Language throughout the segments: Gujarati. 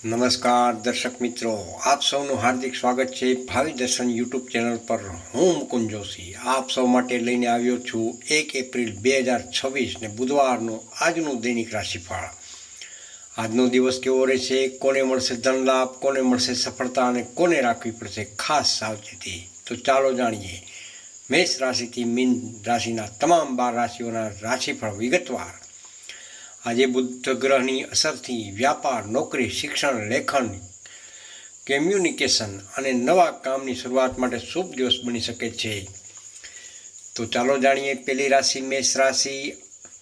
નમસ્કાર દર્શક મિત્રો, આપ સૌનું હાર્દિક સ્વાગત છે ભાવિ દર્શન યુટ્યુબ ચેનલ પર. હું મુકુંદ જોશી આપ સૌ માટે લઈને આવ્યો છું 1 એપ્રિલ 2026 ને બુધવારનો આજનું દૈનિક રાશિફળ. આજનો દિવસ કેવો રહેશે, કોને મળશે ધન લાભ, કોને મળશે સફળતા અને કોને રાખવી પડશે ખાસ સાવચેતી, તો ચાલો જાણીએ મેષ રાશિથી મીન રાશિના તમામ 12 રાશિઓના રાશિફળ વિગતવાર. આજે બુધ ગ્રહની અસરથી વ્યાપાર, નોકરી, શિક્ષણ, લેખન, કમ્યુનિકેશન અને નવા કામની શરૂઆત માટે શુભ દિવસ બની શકે છે. તો ચાલો જાણીએ પહેલી રાશિ મેષ રાશિ.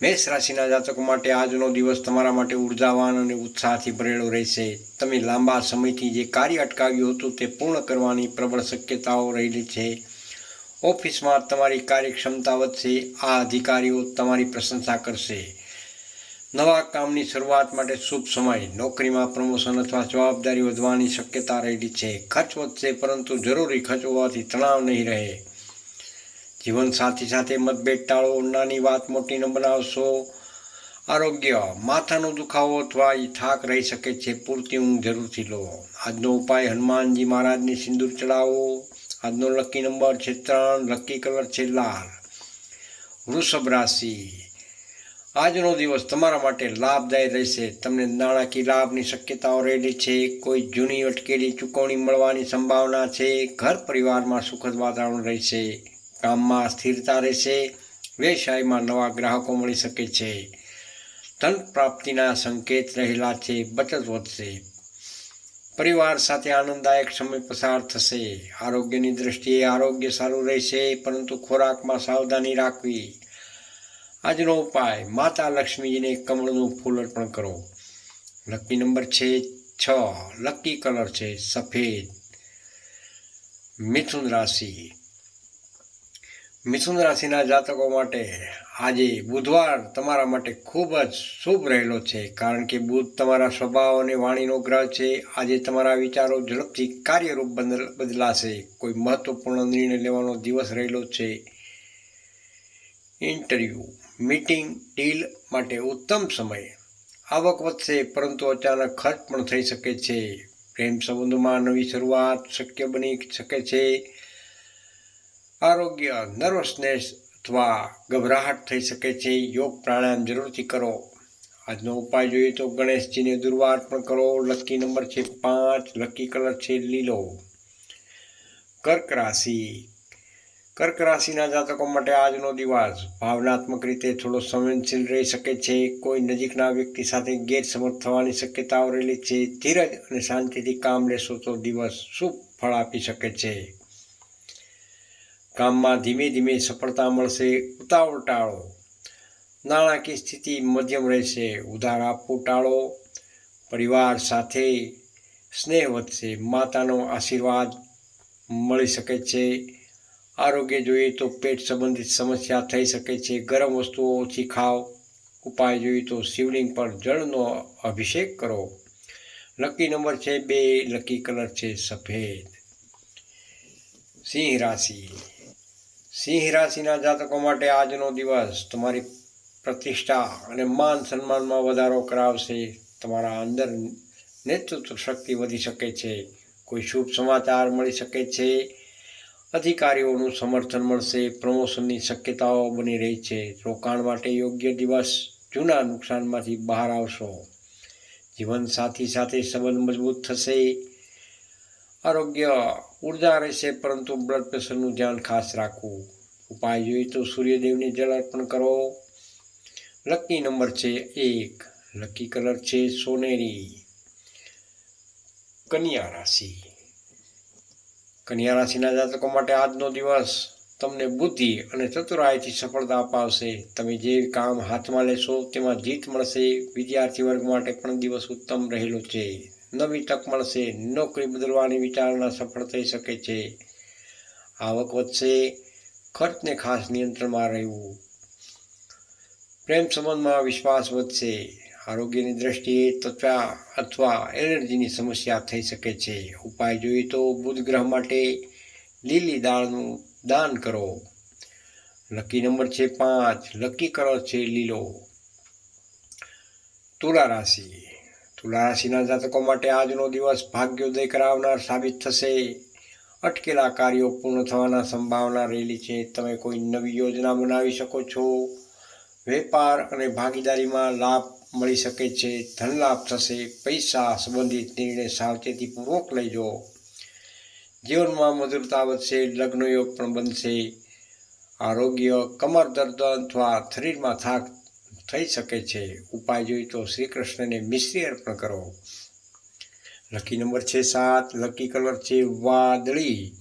મેષ રાશિના જાતકો માટે આજનો દિવસ તમારા માટે ઉર્જાવાન અને ઉત્સાહથી ભરેલો રહેશે. તમે લાંબા સમયથી જે કાર્ય અટકાવ્યું હતું તે પૂર્ણ કરવાની પ્રબળ શક્યતાઓ રહેલી છે. ઓફિસમાં તમારી કાર્યક્ષમતા વધશે. આ અધિકારીઓ તમારી પ્રશંસા કરશે. નવા કામની શરૂઆત માટે શુભ સમય. નોકરીમાં પ્રમોશન અથવા જવાબદારી વધવાની શક્યતા રહેલી છે. ખર્ચ વધશે, પરંતુ જરૂરી ખર્ચ હોવાથી તણાવ નહીં રહે. જીવનસાથી સાથે મતભેદ ટાળો. નાની વાત મોટી ન બનાવશો. આરોગ્ય, માથાનો દુખાવો અથવા થાક રહી શકે છે. પૂરતી ઊંઘ જરૂરથી લો. આજનો ઉપાય હનુમાનજી મહારાજને સિંદૂર ચડાવો. આજનો લકી નંબર છે 3, લકી કલર છે લાલ. વૃષભ રાશિ. આજનો દિવસ તમારા માટે લાભદાયી રહેશે. તમને નાણાકીય લાભની શક્યતાઓ રહેલી છે. કોઈ જૂની અટકેલી ચૂકવણી મળવાની સંભાવના છે. ઘર પરિવારમાં સુખદ વાતાવરણ રહેશે. કામમાં સ્થિરતા રહેશે. વ્યવસાયમાં નવા ગ્રાહકો મળી શકે છે. ધન પ્રાપ્તિના સંકેત રહેલા છે. બચત વધશે. પરિવાર સાથે આનંદદાયક સમય પસાર થશે. આરોગ્યની દ્રષ્ટિએ આરોગ્ય સારું રહેશે, પરંતુ ખોરાકમાં સાવધાની રાખવી. આજનો ઉપાય માતા લક્ષ્મીજીને કમળનું ફૂલ અર્પણ કરો. લકી નંબર છે 6, લકી કલર છે સફેદ. મિથુન રાશિ. મિથુન રાશિના જાતકો માટે આજે બુધવાર તમારા માટે ખૂબ જ શુભ રહેલો છે, કારણ કે બુધ તમારા સ્વભાવ અને વાણીનો ગ્રહ છે. આજે તમારા વિચારો ઝડપથી કાર્યરૂપ બદલાશે. કોઈ મહત્વપૂર્ણ નિર્ણય લેવાનો દિવસ રહેલો છે. ઇન્ટરવ્યૂ, મીટિંગ, ડીલ માટે ઉત્તમ સમય. આવક વધશે, પરંતુ અચાનક ખર્ચ પણ થઈ શકે છે. પ્રેમ સંબંધોમાં નવી શરૂઆત શક્ય બની શકે છે. આરોગ્ય, નર્વસનેસ અથવા ગભરાહટ થઈ શકે છે. યોગ પ્રાણાયામ જરૂરથી કરો. આજનો ઉપાય જોઈએ તો ગણેશજીને દુર્વા અર્પણ કરો. લકી નંબર છે 5, લકી કલર છે લીલો. કર્ક રાશિ. કર્ક રાશિના જાતકો માટે આજનો દિવસ ભાવનાત્મક રીતે થોડો સંવેદનશીલ રહી શકે છે. કોઈ નજીકના વ્યક્તિ સાથે ગેરસમજ થવાની શક્યતાઓ રહેલી છે. ધીરજ અને શાંતિથી કામ લેશો તો દિવસ શુભ ફળ આપી શકે છે. કામમાં ધીમે ધીમે સફળતા મળશે. ઉતાવળ ટાળો. નાણાકીય સ્થિતિ મધ્યમ રહેશે. ઉધાર આપવું ટાળો. પરિવાર સાથે સ્નેહ વધશે. માતાનો આશીર્વાદ મળી શકે છે. આરોગ્ય જોઈએ તો પેટ સંબંધિત સમસ્યા થઈ શકે છે. ગરમ વસ્તુઓ ઓછી ખાઓ. ઉપાય જોઈએ તો શિવલિંગ પર જળનો અભિષેક કરો. લકી નંબર છે 2, લકી કલર છે સફેદ. સિંહ રાશિ. સિંહ રાશિના જાતકો માટે આજનો દિવસ તમારી પ્રતિષ્ઠા અને માન સન્માનમાં વધારો કરાવશે. તમારા અંદર નેતૃત્વ શક્તિ વધી શકે છે. કોઈ શુભ સમાચાર મળી શકે છે. અધિકારીઓનું સમર્થન મળશે. પ્રમોશનની શક્યતાઓ બની રહી છે. રોકાણ માટે યોગ્ય દિવસ. જૂના નુકસાનમાંથી બહાર આવશો. જીવનસાથી સાથે સંબંધ મજબૂત થશે. આરોગ્ય ઉર્જા રહેશે, પરંતુ બ્લડ પ્રેશરનું ધ્યાન ખાસ રાખવું. ઉપાય જોઈએ તો સૂર્યદેવને જળ અર્પણ કરો. લકી નંબર છે 1, લકી કલર છે સોનેરી. કન્યા રાશિ. કન્યા રાશિના જાતકો માટે આજનો દિવસ તમને બુદ્ધિ અને ચતુરાઈથી સફળતા અપાવશે. તમે જે કામ હાથમાં લેશો તેમાં જીત મળશે. વિદ્યાર્થી વર્ગ માટે પણ દિવસ ઉત્તમ રહેલો છે. નવી તક મળશે. નોકરી બદલવાની વિચારણા સફળ થઈ શકે છે. આવક વધશે. ખર્ચને ખાસ નિયંત્રણમાં રહેવું. પ્રેમ સંબંધમાં વિશ્વાસ વધશે. આરોગ્યની દ્રષ્ટિએ ત્વચા અથવા એલર્જીની સમસ્યા થઈ શકે છે. ઉપાય જોઈએ તો બુધ ગ્રહ માટે લીલી દાળનું દાન કરો. લકી નંબર છે 5, લકી કલર છે લીલો. તુલા રાશિ. તુલા રાશિના જાતકો માટે આજનો દિવસ ભાગ્યોદય કરાવનાર સાબિત થશે. અટકેલા કાર્યો પૂર્ણ થવાના સંભાવના રહેલી છે. તમે કોઈ નવી યોજના બનાવી શકો છો. વેપાર અને ભાગીદારીમાં લાભ મળી શકે છે. ધન લાભ થશે. પૈસા સંબંધિત નિર્ણય સાવચેતીપૂર્વક લેજો. જીવનમાં મધુરતા વધશે. લગ્ન યોગ પણ બનશે. આરોગ્ય, કમર દર્દ અથવા શરીરમાં થાક થઈ શકે છે. ઉપાય જોઈએ તો શ્રી કૃષ્ણને મિશ્રી અર્પણ કરો. લકી નંબર છે 7. લકી કલર છે વાદળી.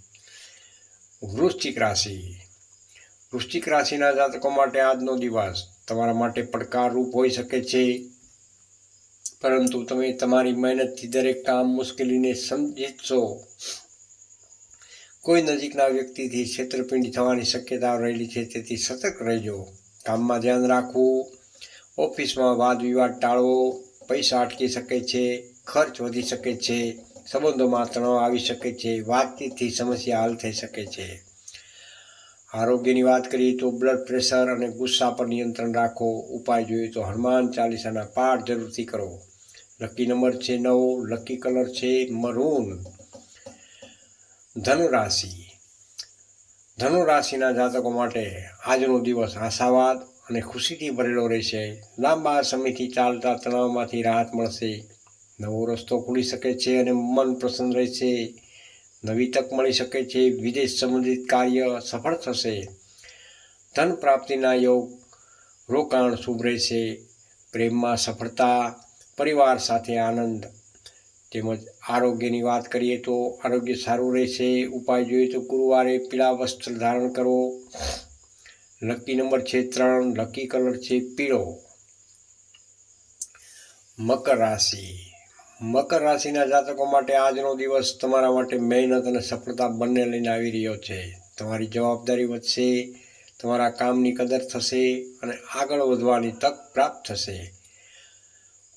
વૃશ્ચિક રાશિ. વૃશ્ચિક રાશિના જાતકો માટે આજનો દિવસ તમારા માટે પડકારરૂપ હોઈ શકે છે, પરંતુ તમે તમારી મહેનતથી દરેક કામ મુશ્કેલીને સમજીશો. કોઈ નજીકના વ્યક્તિથી છેતરપિંડી થવાની શક્યતા રહેલી છે, તેથી સતર્ક રહેજો. કામમાં ધ્યાન રાખવું. ઓફિસમાં વાદ વિવાદ ટાળવો. પૈસા અટકી શકે છે. ખર્ચ વધી શકે છે. સંબંધોમાં તણાવ આવી શકે છે. વાતચીતથી સમસ્યા હલ થઈ શકે છે. આરોગ્યની વાત કરીએ તો બ્લડ પ્રેશર અને ગુસ્સા પર નિયંત્રણ રાખો. ઉપાય જોઈએ તો હનુમાન ચાલીસાના પાઠ જરૂરથી કરો. લકી નંબર છે 9. લકી કલર છે મરૂન. ધનુ રાશિ. ધનુ રાશિના જાતકો માટે આજનો દિવસ આશાવાદ અને ખુશીથી ભરેલો રહેશે. લાંબા સમયથી ચાલતા તણાવમાંથી રાહત મળશે. નવો રસ્તો ખુલી શકે છે અને મન પ્રસન્ન રહેશે. નવી તક મળી શકે છે. વિદેશ સંબંધિત કાર્ય સફળ થશે. ધન પ્રાપ્તિના યોગ. રોકાણ શુભ રહેશે. પ્રેમમાં સફળતા. પરિવાર સાથે આનંદ. તેમજ આરોગ્યની વાત કરીએ તો આરોગ્ય સારું રહેશે. ઉપાય જોઈએ તો ગુરુવારે પીળા વસ્ત્ર ધારણ કરો. લકી નંબર છે 3. લકી કલર છે પીળો. મકર રાશિ. મકર રાશિના જાતકો માટે આજનો દિવસ તમારા માટે મહેનત અને સફળતા બંને લઈને આવી રહ્યો છે. તમારી જવાબદારી વધશે. તમારા કામની કદર થશે અને આગળ વધવાની તક પ્રાપ્ત થશે.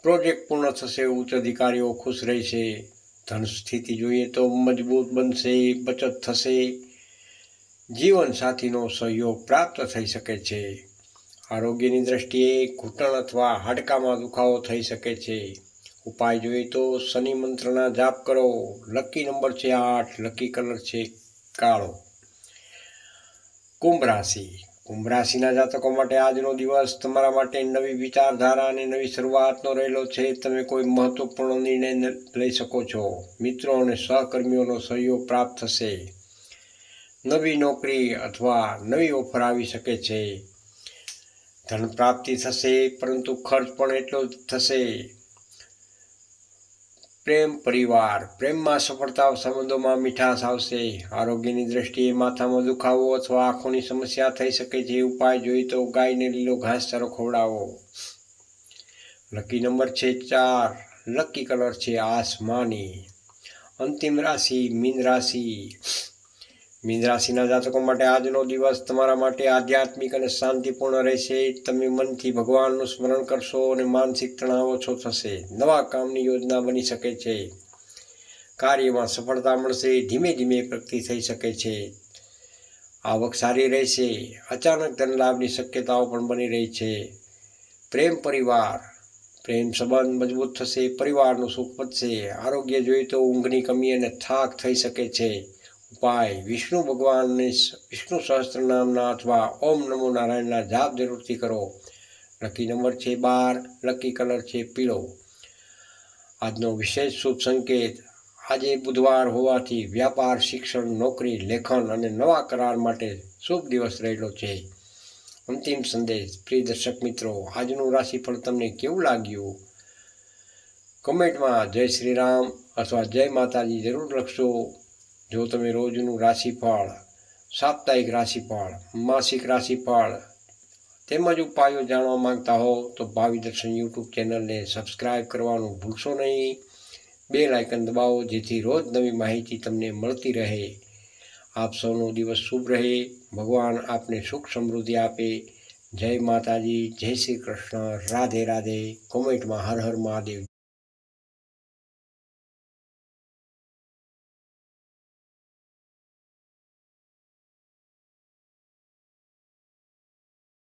પ્રોજેક્ટ પૂર્ણ થશે. ઉચ્ચ અધિકારીઓ ખુશ રહેશે. ધન સ્થિતિ જોઈએ તો મજબૂત બનશે. બચત થશે. જીવન સાથીનો સહયોગ પ્રાપ્ત થઈ શકે છે. આરોગ્યની દ્રષ્ટિએ ઘૂંટણ અથવા હાડકામાં દુખાવો થઈ શકે છે. ઉપાય જોઈએ તો શનિ મંત્રના જાપ કરો. લકી નંબર છે 8. લકી કલર છે કાળો. કુંભ રાશિ. કુંભ રાશિના જાતકો માટે આજનો દિવસ તમારા માટે નવી વિચારધારા અને નવી શરૂઆતનો રહેલો છે. તમે કોઈ મહત્વપૂર્ણ નિર્ણય લઈ શકો છો. મિત્રો અને સહકર્મીઓનો સહયોગ પ્રાપ્ત થશે. નવી નોકરી અથવા નવી ઓફર આવી શકે છે. ધન પ્રાપ્તિ થશે, પરંતુ ખર્ચ પણ એટલો જ થશે. પ્રેમ પરિવાર. પ્રેમમાં સફળતા. સંબંધોમાં મીઠાશ આવશે. આરોગ્યની દ્રષ્ટિએ માથામાં દુખાવો અથવા આંખોની સમસ્યા થઈ શકે છે. ઉપાય જોઈએ તો ગાયને લીલો ઘાસચારો ખવડાવો. લકી નંબર છે 4. લકી કલર છે આસમાની. અંતિમ રાશિ મીન રાશિ. મીન રાશિના જાતકો માટે આજનો દિવસ તમારા માટે આધ્યાત્મિક અને શાંતિપૂર્ણ રહેશે. તમે મનથી ભગવાનનું સ્મરણ કરશો અને માનસિક તણાવ ઓછો થશે. નવા કામની યોજના બની શકે છે. કાર્યમાં સફળતા મળશે. ધીમે ધીમે પ્રગતિ થઈ શકે છે. આવક સારી રહેશે. અચાનક ધન લાભની શક્યતાઓ પણ બની રહી છે. પ્રેમ પરિવાર. પ્રેમ સંબંધ મજબૂત થશે. પરિવારનું સુખ વધશે. આરોગ્ય જોઈએ તો ઊંઘની કમી અને થાક થઈ શકે છે. ઉપાય વિષ્ણુ ભગવાનને વિષ્ણુ સહસ્ત્ર નામના અથવા ઓમ નમો નારાયણના જાપ જરૂરથી કરો. લકી નંબર છે 12. લકી કલર છે પીળો. આજનો વિશેષ શુભ સંકેત. આજે બુધવાર હોવાથી વ્યાપાર, શિક્ષણ, નોકરી, લેખન અને નવા કરાર માટે શુભ દિવસ રહેલો છે. અંતિમ સંદેશ. પ્રિય દર્શક મિત્રો, આજનું રાશિફળ તમને કેવું લાગ્યું? કમેન્ટમાં જય શ્રી રામ અથવા જય માતાજી જરૂર લખશો. જો તમે રોજનું રાશિફળ, સાપ્તાહિક રાશિફળ, માસિક રાશિફળ તેમજ ઉપાયો જાણવા માંગતા હો તો ભાવિ દર્શન યુટ્યુબ ચેનલને સબસ્ક્રાઈબ કરવાનું ભૂલશો નહીં. બેલ આઇકન દબાવો જેથી રોજ નવી માહિતી તમને મળતી રહે. આપ સૌનો દિવસ શુભ રહે. ભગવાન આપને સુખ સમૃદ્ધિ આપે. જય માતાજી, જય શ્રી કૃષ્ણ, રાધે રાધે. કોમેન્ટમાં હર હર મહાદેવ.